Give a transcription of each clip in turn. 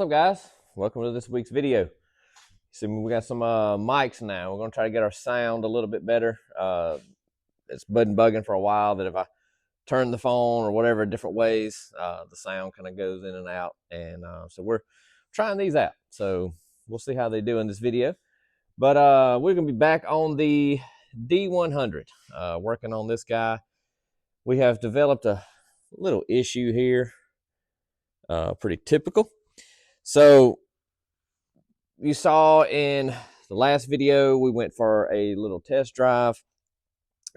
What's up, guys? Welcome to this week's video. See, we got some mics now. We're gonna try to get our sound a little bit better. It's been bugging for a while that if I turn the phone or whatever different ways, the sound kind of goes in and out. And so we're trying these out. So we'll see how they do in this video. But we're gonna be back on the D100, working on this guy. We have developed a little issue here, pretty typical. So you saw in the last video, we went for a little test drive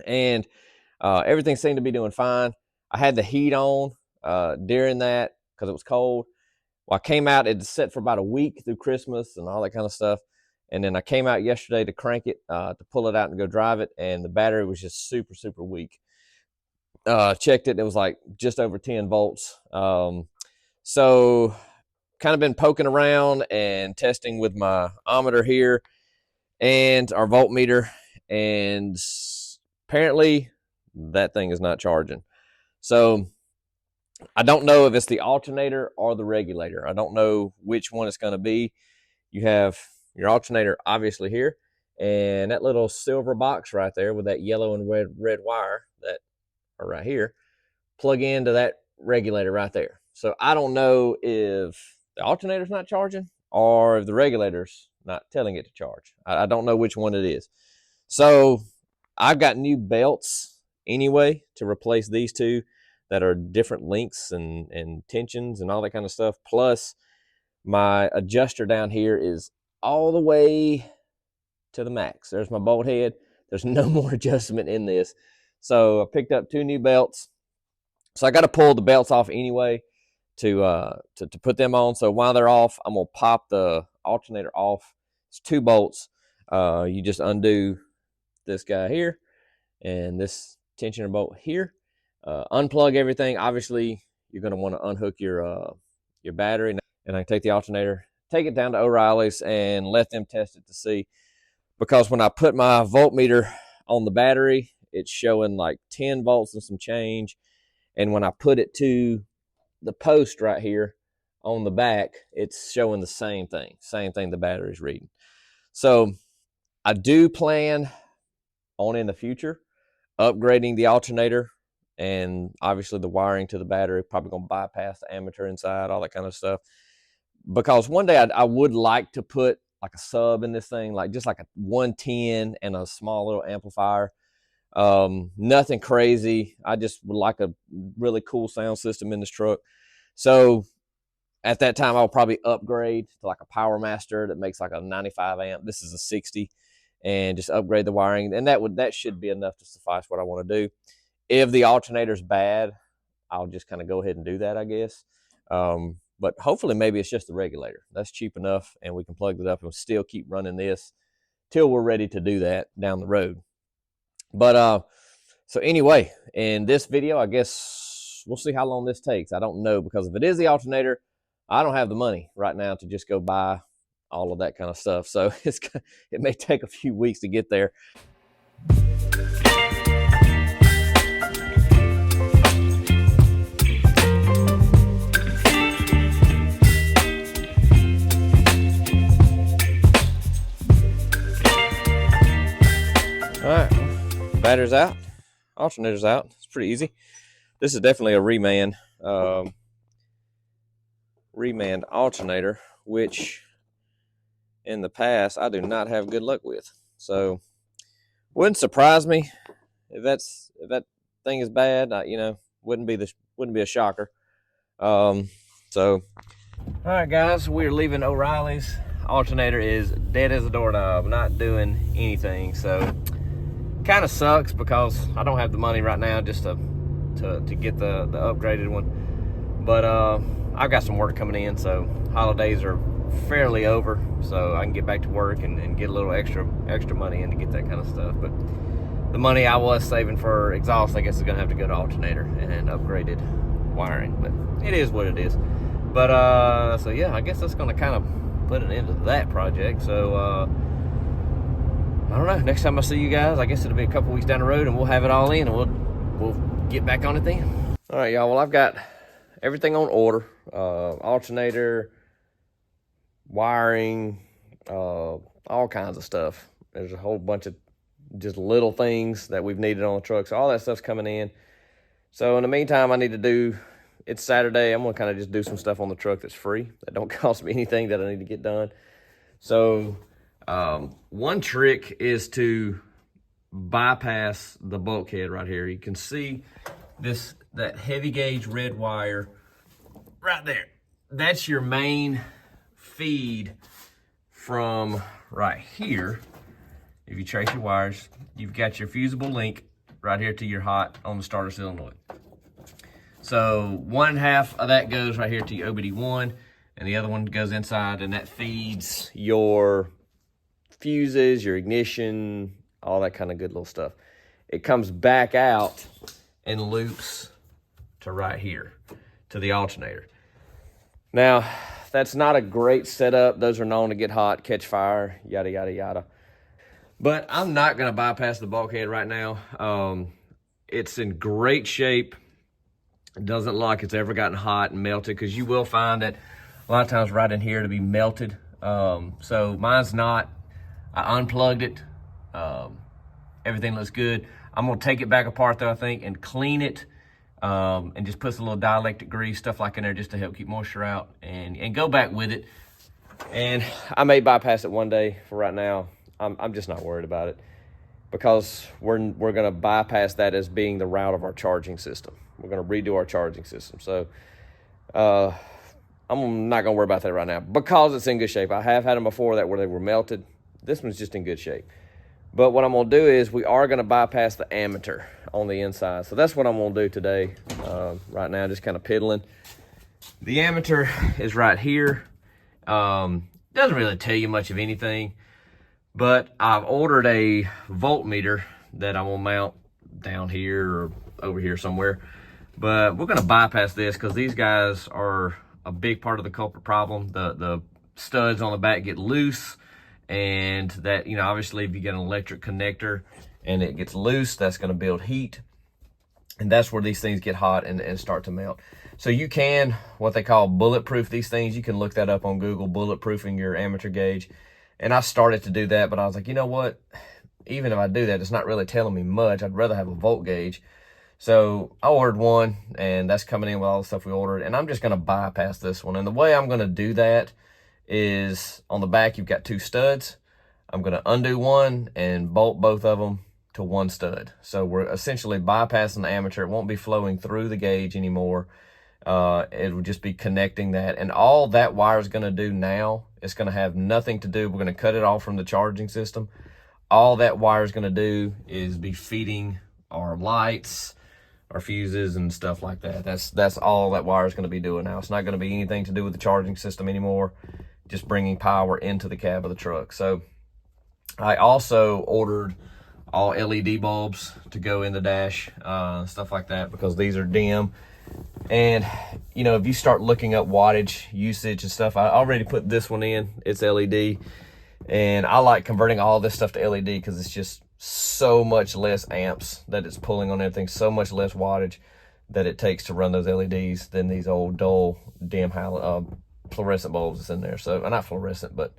and everything seemed to be doing fine. I had the heat on during that because it was cold. Well, I came out, it set for about a week through Christmas and all that kind of stuff. And then I came out yesterday to crank it, to pull it out and go drive it. And the battery was just super, super weak. Checked it, it was like just over 10 volts. So kind of been poking around and testing with my ammeter here and our voltmeter, and apparently that thing is not charging. So I don't know if it's the alternator or the regulator. I don't know which one it's going to be. You have your alternator obviously here, and that little silver box right there with that yellow and red wire that are right here plug into that regulator right there. So I don't know if the alternator's not charging or if the regulator's not telling it to charge. I don't know which one it is. So I've got new belts anyway to replace these two that are different lengths and tensions and all that kind of stuff. Plus my adjuster down here is all the way to the max. There's my bolt head. There's no more adjustment in this. So I picked up two new belts. So I got to pull the belts off anyway to put them on. So while they're off, I'm gonna pop the alternator off. It's 2 bolts. You just undo this guy here and this tensioner bolt here. Unplug everything. Obviously, you're gonna want to unhook your battery, and I can take the alternator, take it down to O'Reilly's, and let them test it to see. Because when I put my voltmeter on the battery, it's showing like 10 volts and some change, and when I put it to the post right here on the back, it's showing the same thing the battery's reading. So I do plan on in the future upgrading the alternator, and obviously the wiring to the battery, probably gonna bypass the ammeter inside, all that kind of stuff, because one day I would like to put like a sub in this thing, like just like a 110 and a small little amplifier. Nothing crazy. I just would like a really cool sound system in this truck. So at that time, I'll probably upgrade to like a Power Master that makes like a 95 amp. This is a 60, and just upgrade the wiring. And that should be enough to suffice what I want to do. If the alternator's bad, I'll just kind of go ahead and do that, I guess. But hopefully maybe it's just the regulator. That's cheap enough, and we can plug it up and still keep running this till we're ready to do that down the road. But so anyway, in this video, I guess we'll see how long this takes. I don't know, because if it is the alternator, I don't have the money right now to just go buy all of that kind of stuff. So it may take a few weeks to get there. All right. Battery's out, alternator's out. It's pretty easy. This is definitely a remand alternator, which in the past I do not have good luck with. So wouldn't surprise me if that thing is bad. Wouldn't be a shocker. So all right, guys, we're leaving O'Reilly's. Alternator is dead as a doorknob, not doing anything. So kind of sucks because I don't have the money right now just to get the upgraded one. But I've got some work coming in, so holidays are fairly over, so I can get back to work and get a little extra money in to get that kind of stuff. But the money I was saving for exhaust, I guess, is gonna have to go to alternator and upgraded wiring. But it is what it is. But so yeah, I guess that's gonna kind of put an end to that project. So I don't know, next time I see you guys, I guess it'll be a couple weeks down the road, and we'll have it all in, and we'll get back on it then. All right, y'all, well, I've got everything on order. Alternator, wiring, all kinds of stuff. There's a whole bunch of just little things that we've needed on the truck. So all that stuff's coming in. So in the meantime, it's Saturday. I'm gonna kind of just do some stuff on the truck that's free, that don't cost me anything, that I need to get done. So one trick is to bypass the bulkhead right here. You can see that heavy gauge red wire right there. That's your main feed from right here. If you trace your wires, you've got your fusible link right here to your hot on the starter solenoid. So 1/2 of that goes right here to your OBD1, and the other one goes inside, and that feeds your fuses, your ignition, all that kind of good little stuff. It comes back out and loops to right here, to the alternator. Now, that's not a great setup. Those are known to get hot, catch fire, yada, yada, yada. But I'm not gonna bypass the bulkhead right now. It's in great shape. It doesn't look like it's ever gotten hot and melted, because you will find that a lot of times right in here to be melted. So mine's not. I unplugged it. Everything looks good. I'm gonna take it back apart though, I think, and clean it, and just put some little dielectric grease, stuff like in there, just to help keep moisture out, and go back with it. And I may bypass it one day. For right now, I'm just not worried about it, because we're gonna bypass that as being the route of our charging system. We're gonna redo our charging system. So I'm not gonna worry about that right now, because it's in good shape. I have had them before that where they were melted. This one's just in good shape. But what I'm gonna do is we are gonna bypass the ammeter on the inside. So that's what I'm gonna do today. Right now, just kind of piddling. The ammeter is right here. Doesn't really tell you much of anything, but I've ordered a voltmeter that I'm gonna mount down here or over here somewhere. But we're gonna bypass this, because these guys are a big part of the culprit problem. The studs on the back get loose, and that, you know, obviously if you get an electric connector and it gets loose, that's gonna build heat. And that's where these things get hot and start to melt. So you can, what they call bulletproof these things. You can look that up on Google, bulletproofing your ammeter gauge. And I started to do that, but I was like, you know what? Even if I do that, it's not really telling me much. I'd rather have a volt gauge. So I ordered one, and that's coming in with all the stuff we ordered. And I'm just gonna bypass this one. And the way I'm gonna do that is, on the back, you've got 2 studs. I'm gonna undo one and bolt both of them to one stud. So we're essentially bypassing the ammeter. It won't be flowing through the gauge anymore. It will just be connecting that. And all that wire is gonna do now, it's gonna have nothing to do. We're gonna cut it off from the charging system. All that wire is gonna do is be feeding our lights, our fuses, and stuff like that. That's all that wire is gonna be doing now. It's not gonna be anything to do with the charging system anymore. Just bringing power into the cab of the truck. So I also ordered all LED bulbs to go in the dash, stuff like that, because these are dim. And, you know, if you start looking up wattage usage and stuff, I already put this one in. It's LED. And I like converting all this stuff to LED, because it's just so much less amps that it's pulling on everything, so much less wattage that it takes to run those LEDs than these old dull, dim fluorescent bulbs that's in there. So, not fluorescent, but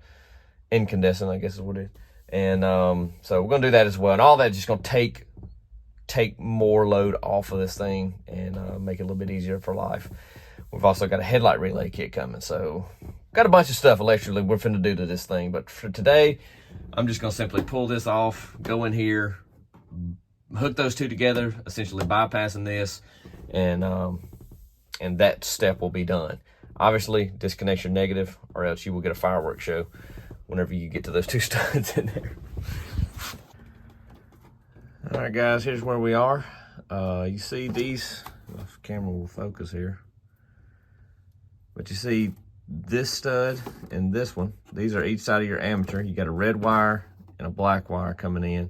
incandescent, I guess is what it is. And so we're gonna do that as well. And all that's just gonna take more load off of this thing and make it a little bit easier for life. We've also got a headlight relay kit coming. So got a bunch of stuff electrically we're finna do to this thing. But for today, I'm just gonna simply pull this off, go in here, hook those two together, essentially bypassing this, and that step will be done. Obviously, disconnect your negative, or else you will get a fireworks show whenever you get to those 2 studs in there. All right, guys, here's where we are. You see these, the camera will focus here, but you see this stud and this one. These are each side of your ammeter. You got a red wire and a black wire coming in.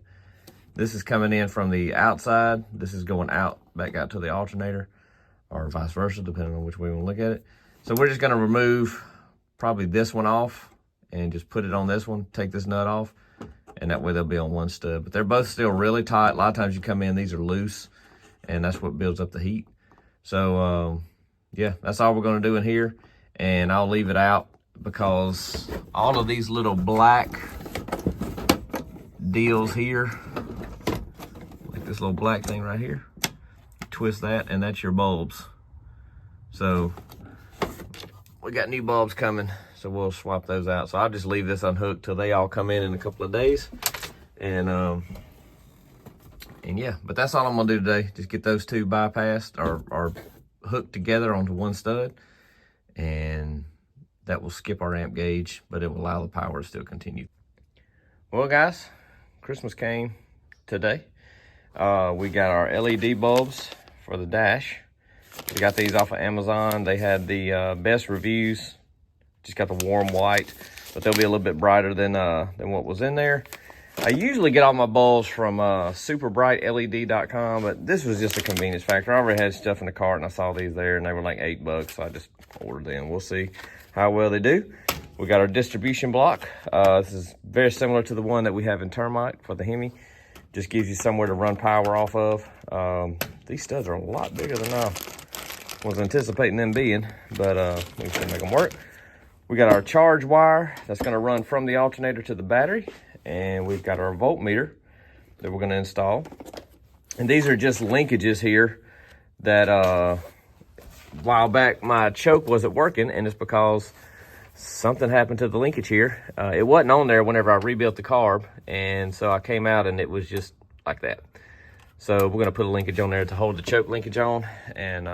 This is coming in from the outside. This is going out, back out to the alternator, or vice versa, depending on which way we want to look at it. So we're just gonna remove probably this one off and just put it on this one, take this nut off, and that way they'll be on one stud. But they're both still really tight. A lot of times you come in, these are loose, and that's what builds up the heat. So yeah, that's all we're gonna do in here, and I'll leave it out because all of these little black deals here, like this little black thing right here, twist that and that's your bulbs. So we got new bulbs coming, so we'll swap those out. So I'll just leave this unhooked till they all come in a couple of days. And yeah, but that's all I'm gonna do today. Just get those two bypassed or hooked together onto one stud, and that will skip our amp gauge, but it will allow the power to still continue. Well guys, Christmas came today. We got our LED bulbs for the dash. We got these off of Amazon. They had the best reviews. Just got the warm white, but they'll be a little bit brighter than what was in there. I usually get all my bulbs from superbrightled.com, but this was just a convenience factor. I already had stuff in the cart and I saw these there and they were like $8, so I just ordered them. We'll see how well they do. We got our distribution block. This is very similar to the one that we have in Termite for the Hemi. Just gives you somewhere to run power off of. These studs are a lot bigger than I was anticipating them being, but we can make them work. We got our charge wire that's gonna run from the alternator to the battery, and we've got our voltmeter that we're gonna install. And these are just linkages here that a while back my choke wasn't working, and it's because something happened to the linkage here. It wasn't on there whenever I rebuilt the carb, and so I came out and it was just like that. So we're gonna put a linkage on there to hold the choke linkage on, and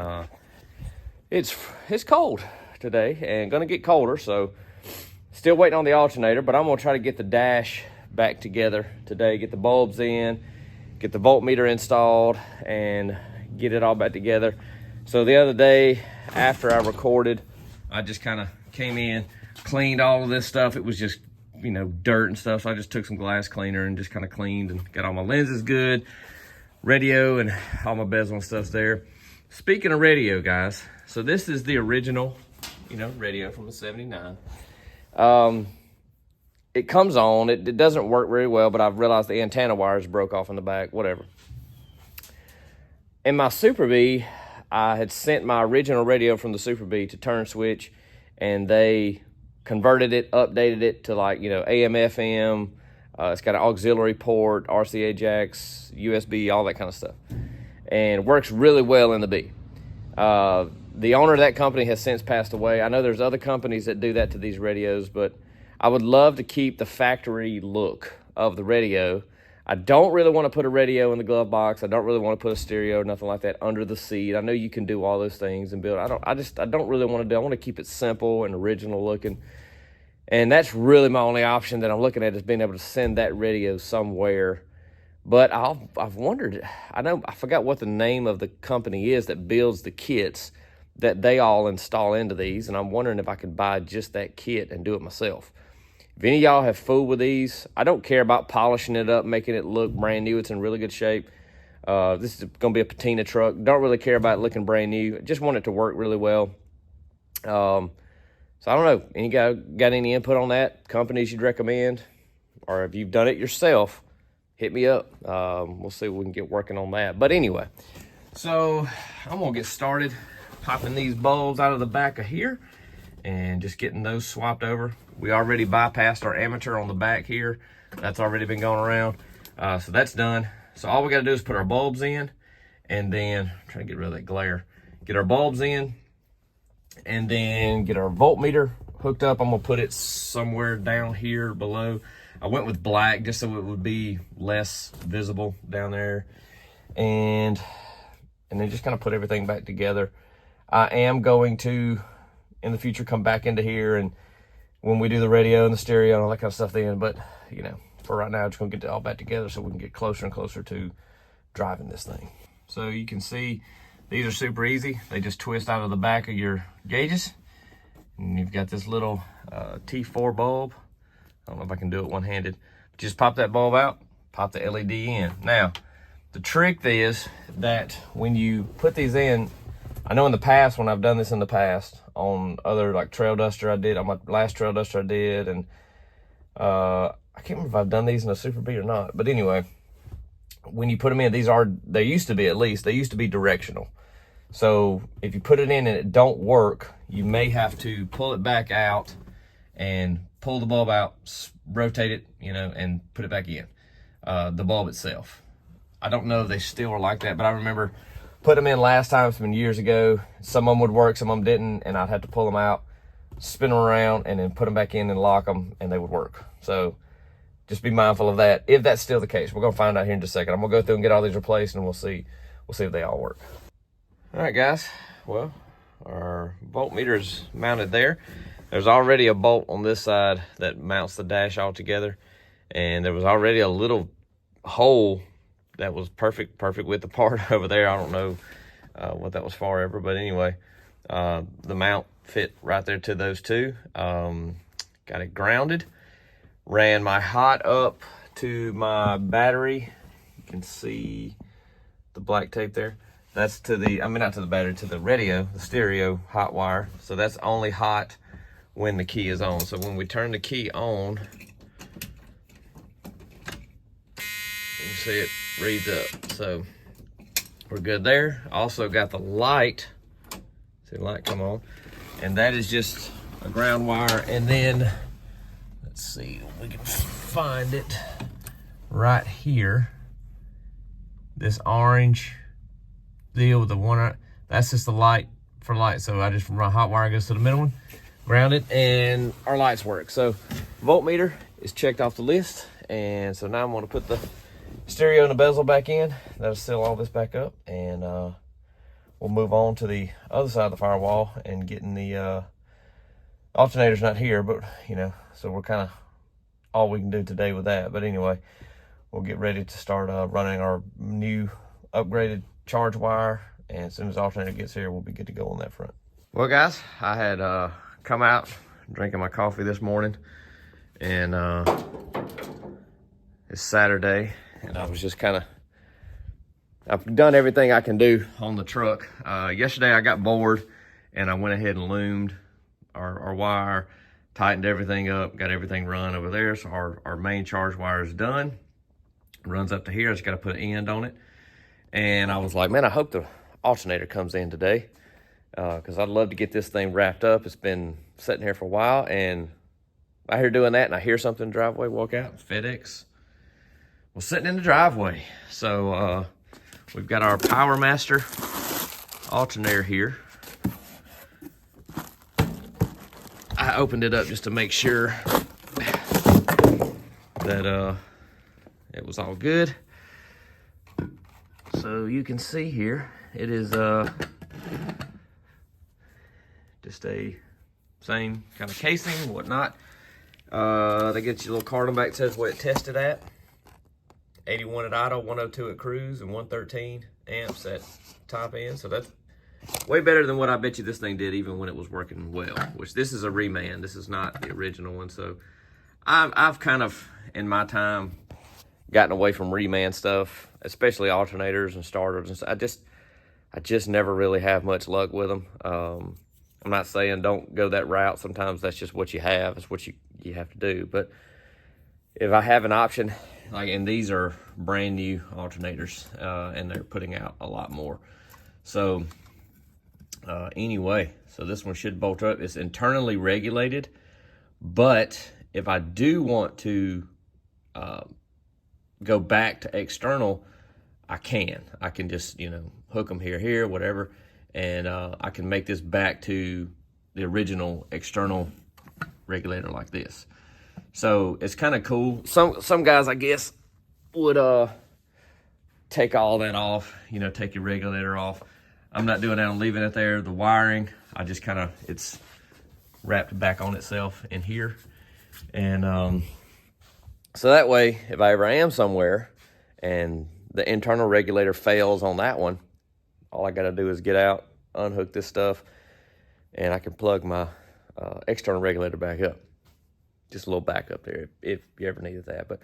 it's cold today and gonna get colder, so still waiting on the alternator, but I'm gonna try to get the dash back together today, get the bulbs in, get the voltmeter installed, and get it all back together. So the other day after I recorded, I just kind of came in, cleaned all of this stuff. It was just, you know, dirt and stuff, so I just took some glass cleaner and just kind of cleaned and got all my lenses good, radio and all my bezel and stuff's there. Speaking of radio, guys, so this is the original, you know, radio from the 79. It comes on, it doesn't work very well, but I've realized the antenna wires broke off in the back, whatever. In my Super Bee, I had sent my original radio from the Super Bee to Turn Switch, and they converted it, updated it to, like, you know, AM, FM. It's got an auxiliary port, RCA jacks, USB, all that kind of stuff. And it works really well in the Bee. The owner of that company has since passed away. I know there's other companies that do that to these radios, but I would love to keep the factory look of the radio. I don't really want to put a radio in the glove box. I don't really want to put a stereo or nothing like that under the seat. I know you can do all those things and build. I don't really want to do. I want to keep it simple and original looking. And that's really my only option that I'm looking at, is being able to send that radio somewhere. But I've wondered, I forgot what the name of the company is that builds the kits that they all install into these, and I'm wondering if I could buy just that kit and do it myself. If any of y'all have fooled with these, I don't care about polishing it up, making it look brand new. It's in really good shape. This is going to be a patina truck. Don't really care about it looking brand new. Just want it to work really well. So I don't know. Any guy got any input on that? Companies you'd recommend? Or if you've done it yourself, hit me up. We'll see if we can get working on that. But anyway, so I'm going to get started popping these bulbs out of the back of here and just getting those swapped over. We already bypassed our ammeter on the back here. That's already been going around. So that's done. So all we got to do is put our bulbs in, and then try to get rid of that glare. Get our bulbs in, and then get our voltmeter hooked up. I'm gonna put it somewhere down here below. I went with black just so it would be less visible down there, and then just kind of put everything back together. I am going to, in the future, come back into here and when we do the radio and the stereo and all that kind of stuff then, but you know, for right now, I'm just gonna get it all back together so we can get closer and closer to driving this thing. So you can see these are super easy. They just twist out of the back of your gauges. And you've got this little T4 bulb. I don't know if I can do it one-handed. Just pop that bulb out, pop the LED in. Now, the trick is that when you put these in, I know in the past, when I've done this in the past, on other like trail duster I did, on my last trail duster I did, and I can't remember if I've done these in a Super Bee or not, but anyway, when you put them in, they used to be, at least, they used to be directional. So if you put it in and it don't work, you may have to pull it back out and pull the bulb out, rotate it, and put it back in. The bulb itself. I don't know if they still are like that, but I remember putting them in last time. It's been years ago. Some of them would work, some of them didn't, and I'd have to pull them out, spin them around, and then put them back in and lock them, and they would work. So just be mindful of that if that's still the case. We're gonna find out here in just a second. I'm gonna go through and get all these replaced, and we'll see if they all work. All right, guys. Well, our voltmeter is mounted there. There's already a bolt on this side that mounts the dash all together, and there was already a little hole that was perfect width apart over there. I don't know what that was for ever, but anyway, the mount fit right there to those two. Got it grounded. Ran my hot up to my battery. You can see the black tape there. That's to the, not to the battery, to the radio, the stereo hot wire. So that's only hot when the key is on. So when we turn the key on, you can see it reads up. So we're good there. Also got the light. See the light come on. And that is just a ground wire. And then, let's see if we can find it right here. This orange deal with the one, that's just the light for light. So I just run hot wire, goes to the middle one, ground it, and our lights work. So voltmeter is checked off the list. And so now I'm gonna put the stereo and the bezel back in. That'll seal all this back up, and we'll move on to the other side of the firewall and getting the alternator's not here, but so we're kind of all we can do today with that. But anyway, we'll get ready to start running our new upgraded charge wire, and as soon as the alternator gets here, we'll be good to go on that front. Well, guys, I had come out drinking my coffee this morning, and it's Saturday, and I was just I've done everything I can do on the truck. Yesterday I got bored, and I went ahead and loomed our wire, tightened everything up, got everything run over there. So our main charge wire is done. Runs up to here. I just got to put an end on it. And I was like, man, I hope the alternator comes in today, because I'd love to get this thing wrapped up. It's been sitting here for a while, and I hear doing that, and I hear something in the driveway, walk out, FedEx was sitting in the driveway. So we've got our Power Master alternator here. I opened it up just to make sure that it was all good. So you can see here, it is just a same kind of casing and whatnot. They get you a little card on back that says what it tested at. 81 at idle, 102 at cruise, and 113 amps at top end. So that's way better than what I bet you this thing did even when it was working well, which this is a reman. This is not the original one. So I've kind of, in my time, gotten away from reman stuff, especially alternators and starters and stuff. I just never really have much luck with them. I'm not saying don't go that route. Sometimes that's just what you have. It's what you have to do. But if I have an option, and these are brand new alternators, and they're putting out a lot more. So anyway, so this one should bolt up. It's internally regulated, but if I do want to go back to external, I can just hook them here, whatever, and I can make this back to the original external regulator like this. So it's kind of cool. Some guys, I guess, would take all that off, take your regulator off. I'm not doing that. I'm leaving it there. The wiring, I just it's wrapped back on itself in here. And so that way, if I ever am somewhere and the internal regulator fails on that one, all I got to do is get out, unhook this stuff, and I can plug my external regulator back up. Just a little backup there if you ever needed that. But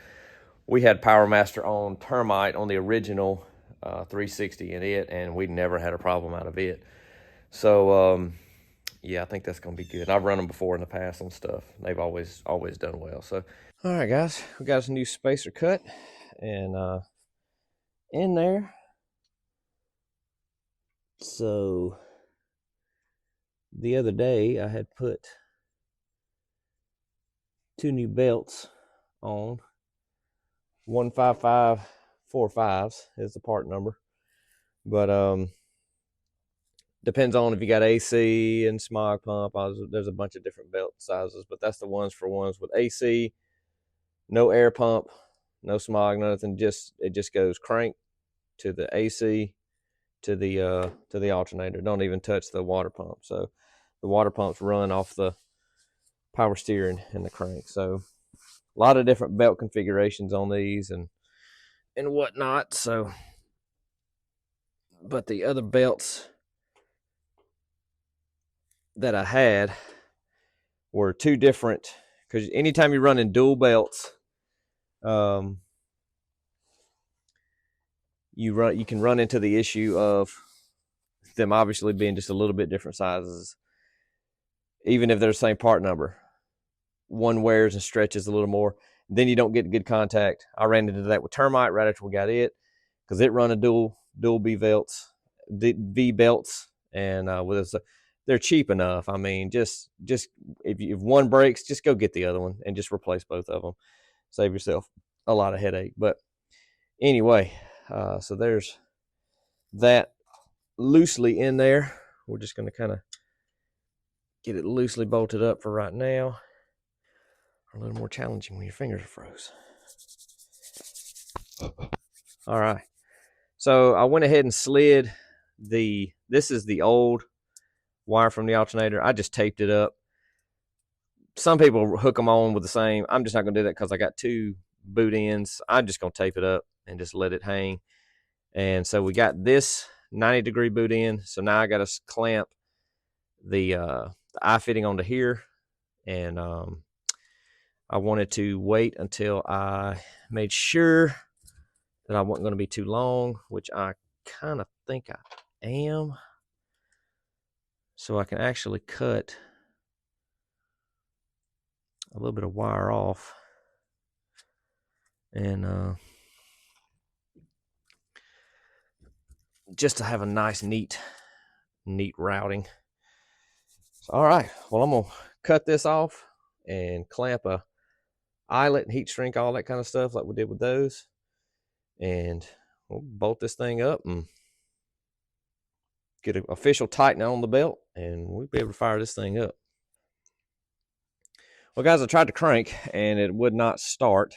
we had Power Master on termite on the original 360 in it, and we never had a problem out of it. So yeah, I think that's gonna be good. I've run them before in the past on stuff. They've always done well. So all right, guys, we got some new spacer cut, and in there. So the other day I had put two new belts on. 15545s is the part number, but depends on if you got AC and smog pump. There's a bunch of different belt sizes, but that's the ones for ones with AC, no air pump, no smog, nothing. It just goes crank to the AC to the alternator. Don't even touch the water pump. So the water pumps run off the power steering and the crank. So a lot of different belt configurations on these and whatnot. So, but the other belts that I had were two different, because anytime you run in dual belts, you can run into the issue of them obviously being just a little bit different sizes, even if they're the same part number. One wears and stretches a little more, then you don't get good contact. I ran into that with Termite right after we got it, because it run a dual V belts, and they're cheap enough. I mean, just if one breaks, just go get the other one and just replace both of them. Save yourself a lot of headache. But anyway, so there's that loosely in there. We're just going to kind of get it loosely bolted up for right now. A little more challenging when your fingers are froze. All right. So I went ahead and slid this is the old wire from the alternator. I just taped it up. Some people hook them on with the same. I'm just not going to do that because I got two boot ends. I'm just going to tape it up and just let it hang. And so we got this 90-degree boot end. So now I got to clamp the eye fitting onto here. And I wanted to wait until I made sure that I wasn't going to be too long, which I kind of think I am. So I can actually cut a little bit of wire off and just to have a nice neat routing. So, all right, well, I'm gonna cut this off and clamp a eyelet and heat shrink, all that kind of stuff like we did with those, and we'll bolt this thing up and get an official tighten on the belt, and we'll be able to fire this thing up. Well, guys, I tried to crank and it would not start,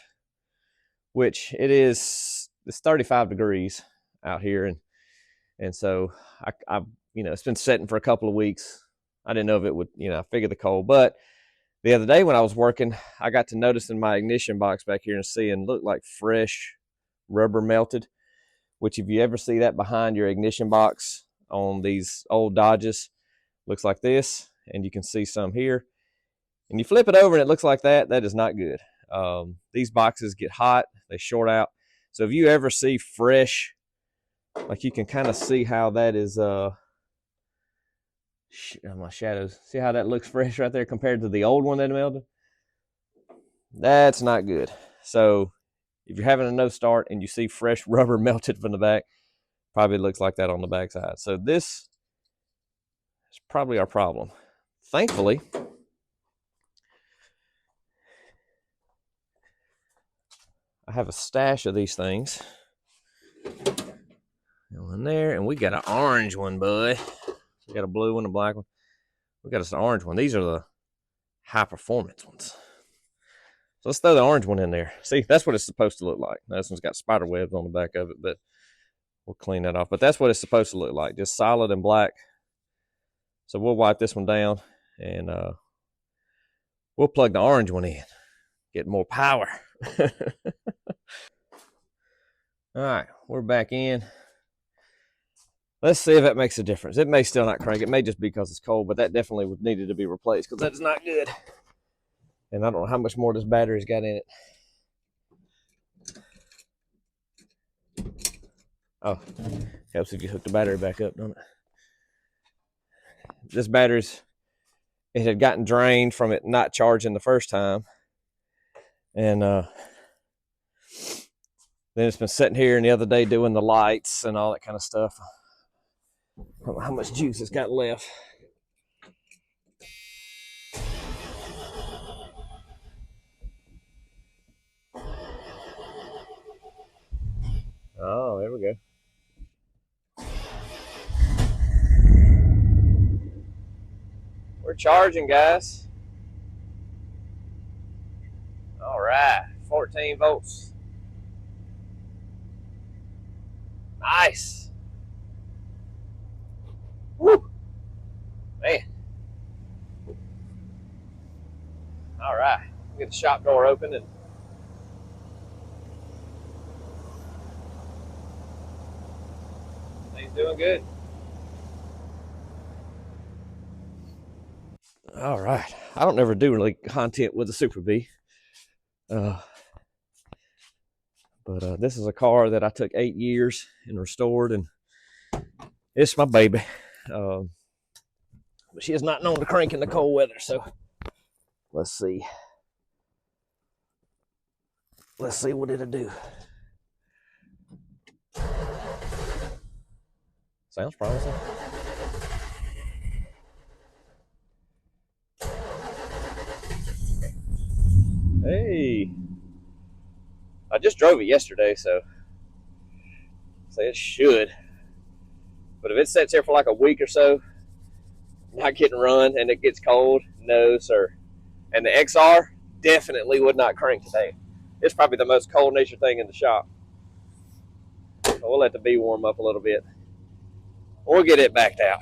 which it's 35 degrees out here, and so I it's been setting for a couple of weeks. I didn't know if it would, I figured the cold, but the other day when I was working, I got to noticing my ignition box back here and seeing looked like fresh rubber melted, which if you ever see that behind your ignition box on these old Dodges, looks like this, and you can see some here. And you flip it over and it looks like that. That is not good. These boxes get hot, they short out. So if you ever see fresh, like you can kind of see how that is, my shadows. See how that looks fresh right there compared to the old one that melted? That's not good. So if you're having a no start and you see fresh rubber melted from the back, probably looks like that on the back side. So this is probably our problem. Thankfully, I have a stash of these things in there, and we got an orange one, bud. We got a blue one, a black one. We got us an orange one. These are the high performance ones. So let's throw the orange one in there. See, that's what it's supposed to look like. Now, this one's got spider webs on the back of it, but we'll clean that off. But that's what it's supposed to look like, just solid and black. So we'll wipe this one down, and we'll plug the orange one in, get more power. All right, we're back in. Let's see if that makes a difference. It may still not crank. It may just be because it's cold, but that definitely needed to be replaced because that is not good. And I don't know how much more this battery's got in it. Oh, helps if you hook the battery back up, don't it? This battery's, it had gotten drained from it not charging the first time. And then it's been sitting here and the other day doing the lights and all that kind of stuff. I don't know how much juice it's got left. There we go. We're charging, guys. All right, 14 volts. Nice. Woo. Man. All right, get the shop door open and things doing good. All right, I don't ever do really content with the Super B. But this is a car that I took 8 years and restored, and it's my baby. But she is not known to crank in the cold weather, so let's see. Let's see what it'll do. Sounds promising. Hey. I just drove it yesterday, so it should. But if it sits here for like a week or so, not getting run, and it gets cold, no, sir. And the XR definitely would not crank today. It's probably the most cold natured thing in the shop. So we'll let the B warm up a little bit. We'll get it backed out.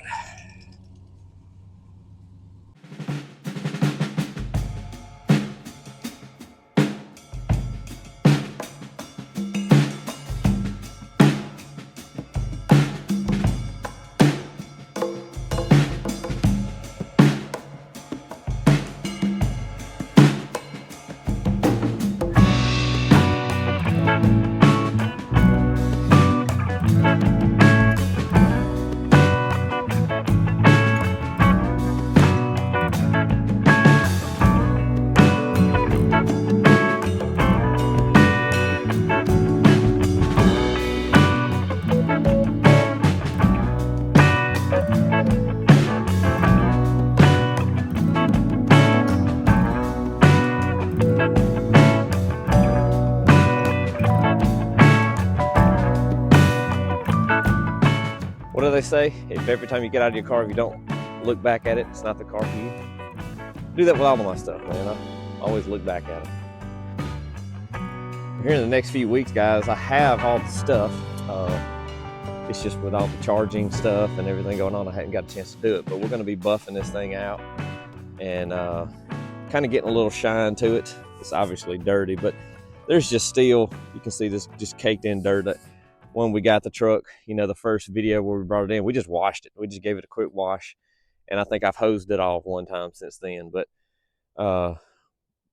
What do they say? If every time you get out of your car, if you don't look back at it, it's not the car for you. I do that with all of my stuff, man. I always look back at it. Here in the next few weeks, guys, I have all the stuff. It's just with all the charging stuff and everything going on, I hadn't got a chance to do it. But we're going to be buffing this thing out and kind of getting a little shine to it. It's obviously dirty, but there's just still, you can see this just caked in dirt. When we got the truck, you know, the first video where we brought it in, we just washed it. We just gave it a quick wash, and I think I've hosed it off one time since then. But I'm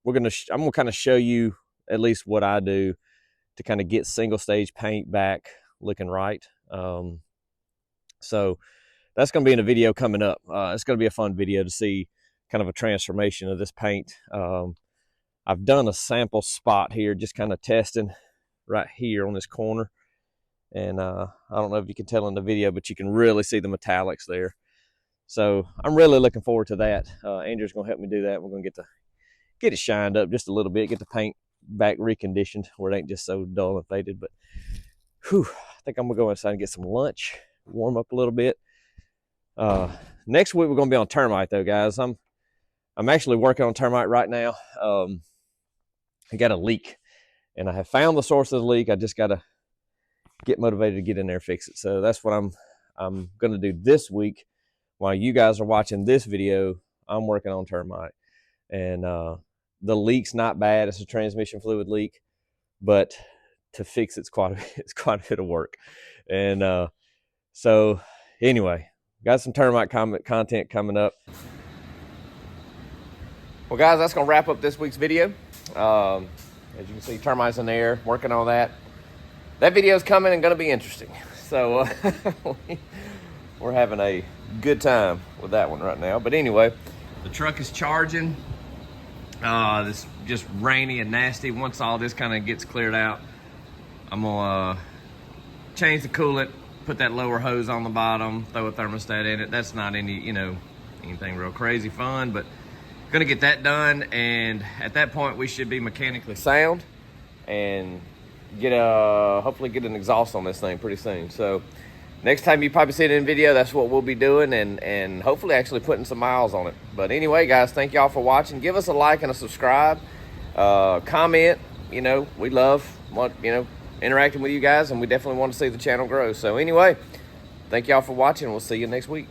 gonna kind of show you at least what I do to kind of get single stage paint back looking right. So that's gonna be in a video coming up. It's gonna be a fun video to see kind of a transformation of this paint. I've done a sample spot here, just kind of testing right here on this corner. And I don't know if you can tell in the video, but you can really see the metallics there. So I'm really looking forward to that. Andrew's gonna help me do that. We're gonna get it shined up just a little bit, get the paint back reconditioned where it ain't just so dull and faded. But whew, I think I'm gonna go inside and get some lunch, warm up a little bit. Next week we're gonna be on termite though, guys. I'm actually working on termite right now. I got a leak, and I have found the source of the leak. I just gotta get motivated to get in there and fix it. So that's what I'm going to do this week. While you guys are watching this video, I'm working on termite. And the leak's not bad. It's a transmission fluid leak, but to fix it's quite a bit of work. And so anyway, got some termite content coming up. Well, guys, that's going to wrap up this week's video. As you can see, termites in the air, working on that. That video is coming and going to be interesting. So we're having a good time with that one right now. But anyway, the truck is charging. It's just rainy and nasty. Once all this kind of gets cleared out, I'm going to change the coolant, put that lower hose on the bottom, throw a thermostat in it. That's not anything real crazy fun, but going to get that done. And at that point, we should be mechanically sound. And hopefully get an exhaust on this thing pretty soon. So next time you probably see it in video, that's what we'll be doing, and hopefully actually putting some miles on it. But anyway, guys, thank y'all for watching. Give us a like and a subscribe. Comment. You know, we love interacting with you guys, and we definitely want to see the channel grow. So anyway, thank y'all for watching. We'll see you next week.